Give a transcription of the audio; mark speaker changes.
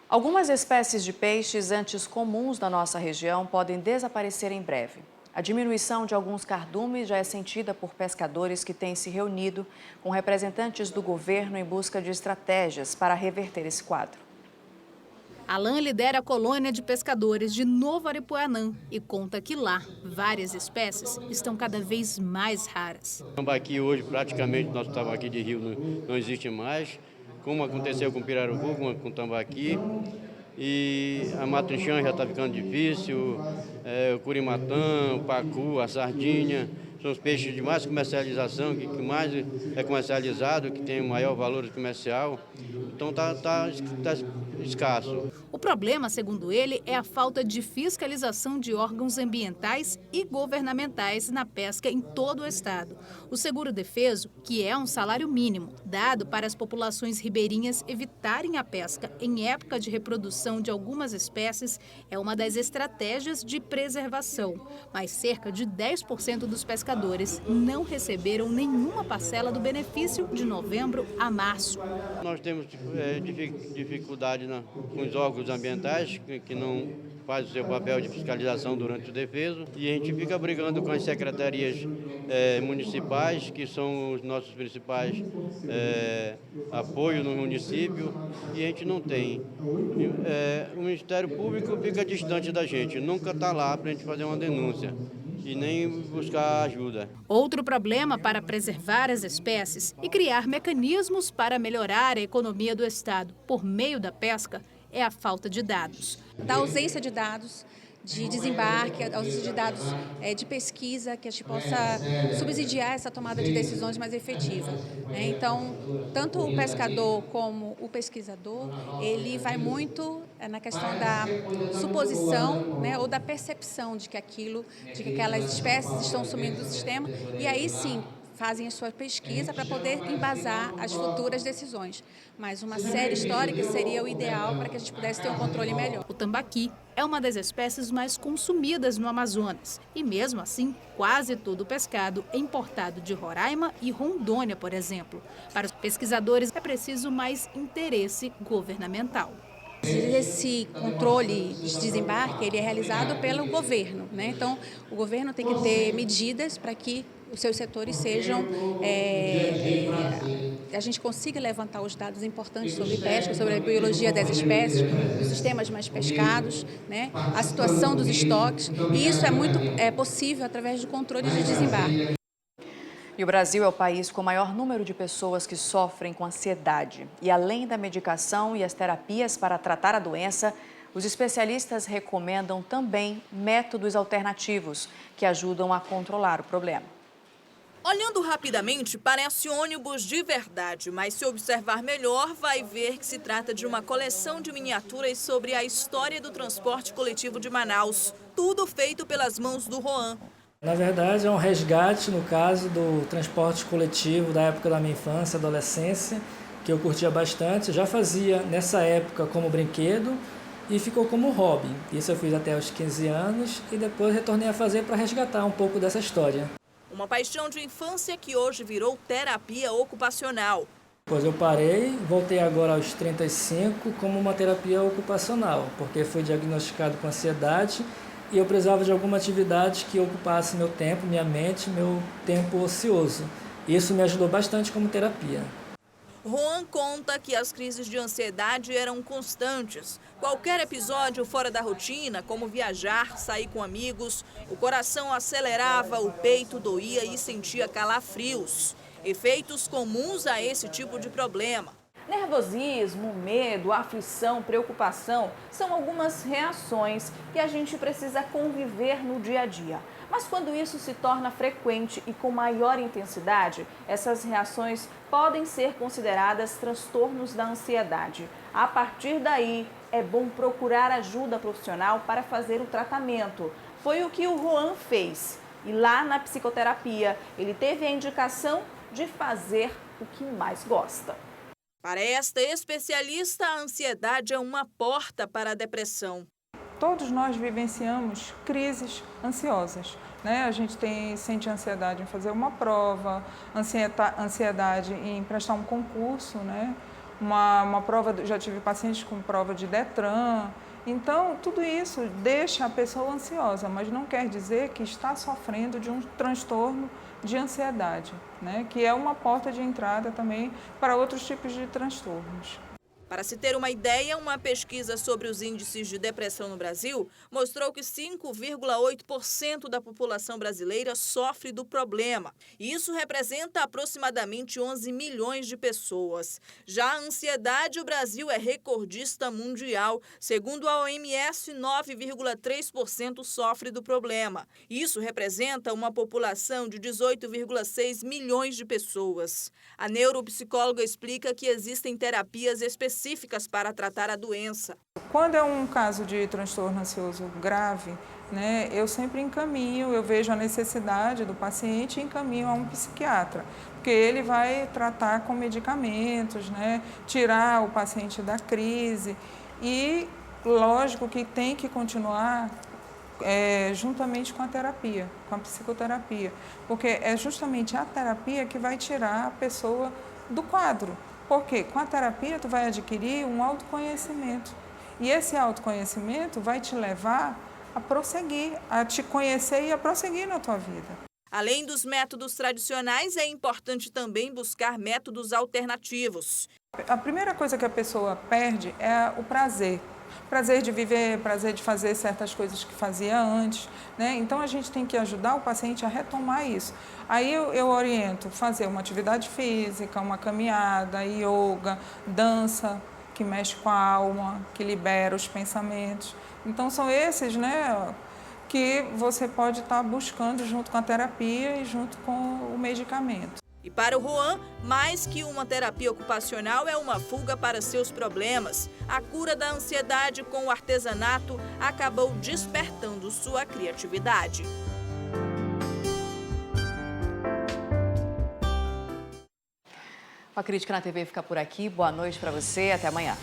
Speaker 1: Algumas espécies de peixes antes comuns na nossa região podem desaparecer em breve. A diminuição de alguns cardumes já é sentida por pescadores que têm se reunido com representantes do governo em busca de estratégias para reverter esse quadro.
Speaker 2: Alain lidera a colônia de pescadores de Novo Aripuanã e conta que lá várias espécies estão cada vez mais raras.
Speaker 3: Tambaqui hoje praticamente nosso tambaqui de rio não existe mais, como aconteceu com o pirarucu, com o tambaqui. E a matrinchã já está ficando difícil, o curimatã, o pacu, a sardinha, são os peixes de mais comercialização, que mais é comercializado, que tem o maior valor comercial, então tá escasso.
Speaker 2: O problema, segundo ele, é a falta de fiscalização de órgãos ambientais e governamentais na pesca em todo o estado. O seguro-defeso, que é um salário mínimo dado para as populações ribeirinhas evitarem a pesca em época de reprodução de algumas espécies, é uma das estratégias de preservação. Mas cerca de 10% dos pescadores não receberam nenhuma parcela do benefício de novembro a março.
Speaker 3: Nós temos dificuldade com os órgãos ambientais, que não fazem o seu papel de fiscalização durante o defeso, e a gente fica brigando com as secretarias municipais, que são os nossos principais apoios no município, e a gente não tem. O Ministério Público fica distante da gente, nunca está lá para a gente fazer uma denúncia e nem buscar ajuda.
Speaker 2: Outro problema para preservar as espécies e criar mecanismos para melhorar a economia do estado por meio da pesca é a falta de dados.
Speaker 4: Da ausência de dados de desembarque, a ausência de dados de pesquisa, que a gente possa subsidiar essa tomada de decisões mais efetiva. Então, tanto o pescador como o pesquisador, ele vai muito na questão da suposição, ou da percepção de que aquelas espécies estão sumindo do sistema, e aí sim fazem a sua pesquisa para poder embasar as futuras decisões. Mas uma série histórica seria o ideal para que a gente pudesse ter um controle melhor.
Speaker 2: O tambaqui é uma das espécies mais consumidas no Amazonas. E mesmo assim, quase todo o pescado é importado de Roraima e Rondônia, por exemplo. Para os pesquisadores, é preciso mais interesse governamental.
Speaker 4: Esse controle de desembarque ele é realizado pelo governo, Então, o governo tem que ter medidas para que os seus setores sejam, a gente consiga levantar os dados importantes sobre pesca, sobre a biologia das espécies, os sistemas mais pescados, a situação dos estoques, e isso é muito possível através do controle de desembarque.
Speaker 1: E o Brasil é o país com o maior número de pessoas que sofrem com ansiedade. E além da medicação e as terapias para tratar a doença, os especialistas recomendam também métodos alternativos que ajudam a controlar o problema.
Speaker 5: Olhando rapidamente, parece ônibus de verdade, mas se observar melhor, vai ver que se trata de uma coleção de miniaturas sobre a história do transporte coletivo de Manaus. Tudo feito pelas mãos do Roan.
Speaker 6: Na verdade, é um resgate, no caso, do transporte coletivo da época da minha infância, adolescência, que eu curtia bastante. Eu já fazia nessa época como brinquedo e ficou como hobby. Isso eu fiz até os 15 anos e depois retornei a fazer para resgatar um pouco dessa história.
Speaker 5: Uma paixão de infância que hoje virou terapia ocupacional.
Speaker 6: Depois eu parei, voltei agora aos 35 como uma terapia ocupacional, porque fui diagnosticado com ansiedade e eu precisava de alguma atividade que ocupasse meu tempo, minha mente, meu tempo ocioso. Isso me ajudou bastante como terapia.
Speaker 5: Roan conta que as crises de ansiedade eram constantes. Qualquer episódio fora da rotina, como viajar, sair com amigos, o coração acelerava, o peito doía e sentia calafrios. Efeitos comuns a esse tipo de problema.
Speaker 7: Nervosismo, medo, aflição, preocupação são algumas reações que a gente precisa conviver no dia a dia. Mas quando isso se torna frequente e com maior intensidade, essas reações podem ser consideradas transtornos da ansiedade. A partir daí, é bom procurar ajuda profissional para fazer o tratamento. Foi o que o Roan fez. E lá na psicoterapia, ele teve a indicação de fazer o que mais gosta.
Speaker 5: Para esta especialista, a ansiedade é uma porta para a depressão.
Speaker 8: Todos nós vivenciamos crises ansiosas, A gente sente ansiedade em fazer uma prova, ansiedade em prestar um concurso, uma prova, já tive pacientes com prova de Detran. Então, tudo isso deixa a pessoa ansiosa, mas não quer dizer que está sofrendo de um transtorno de ansiedade, né? Que é uma porta de entrada também para outros tipos de transtornos.
Speaker 5: Para se ter uma ideia, uma pesquisa sobre os índices de depressão no Brasil mostrou que 5,8% da população brasileira sofre do problema. Isso representa aproximadamente 11 milhões de pessoas. Já a ansiedade, o Brasil é recordista mundial. Segundo a OMS, 9,3% sofre do problema. Isso representa uma população de 18,6 milhões de pessoas. A neuropsicóloga explica que existem terapias específicas para tratar a doença.
Speaker 8: Quando é um caso de transtorno ansioso grave, né, eu sempre encaminho, eu vejo a necessidade do paciente e encaminho a um psiquiatra, porque ele vai tratar com medicamentos, né, tirar o paciente da crise e, lógico, que tem que continuar juntamente com a terapia, com a psicoterapia, porque é justamente a terapia que vai tirar a pessoa do quadro. Porque com a terapia tu vai adquirir um autoconhecimento e esse autoconhecimento vai te levar a prosseguir, a te conhecer e a prosseguir na tua vida.
Speaker 5: Além dos métodos tradicionais, é importante também buscar métodos alternativos.
Speaker 8: A primeira coisa que a pessoa perde é o prazer. Prazer de viver, prazer de fazer certas coisas que fazia antes, né? Então, a gente tem que ajudar o paciente a retomar isso. Aí eu oriento fazer uma atividade física, uma caminhada, yoga, dança, que mexe com a alma, que libera os pensamentos. Então, são esses, né, que você pode estar buscando junto com a terapia e junto com o medicamento.
Speaker 5: E para o Juan, mais que uma terapia ocupacional, é uma fuga para seus problemas. A cura da ansiedade com o artesanato acabou despertando sua criatividade.
Speaker 1: A Crítica na TV fica por aqui. Boa noite para você. Até amanhã.